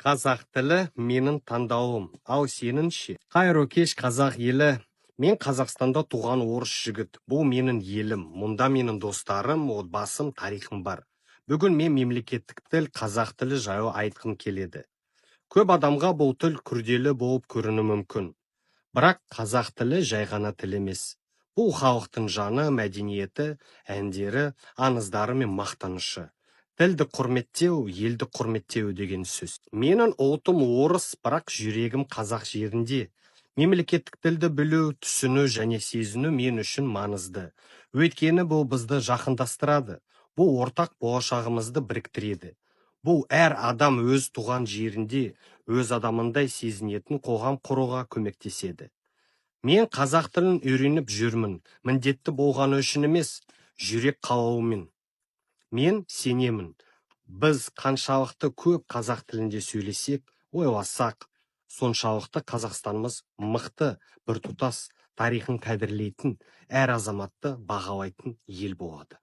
Қазақ тілі менің таңдауым. Ау сеніңше? Қайырлы кеш қазақ елі. Мен Қазақстанда туған орыс жігіт. Бұл менің елім. Мұнда менің достарым, отбасым, тарихым бар. Бүгін мен мемлекеттік тіл қазақ тілі жайлы айтқым келеді. Көп адамға бұл тіл күрделі болып көрінуі мүмкін. Бірақ қазақ тілі жай ғана тіл емес. Бұл халықтың жаны, мәдениеті, әндері, аңыздары мен мақтанышы. Тілді құрметтеу, елді құрметтеу деген сөз. Менің ұлтым орыс, бірақ жүрегім қазақ жерінде. Мемлекеттік тілді білу, түсіну және сезіну мен үшін маңызды. Өйткені бұл бізді жақындастырады. Бұл ортақ болашағымызды біріктіреді. Бұл әр адам өз туған жерінде, өз адамындай сезінетін қоғам құруға көмектеседі. Мен қазақ тілін үйреніп жүрмін, міндетті болғаны үшін емес, жүрек қалауымен. Мен сенемін. Біз қаншалықты көп қазақ тілінде сөйлесек, ойласақ, соншалықты Қазақстанымыз мықты, біртұтас, тарихын қадірлейтін, әр азаматты бағалайтын ел болады.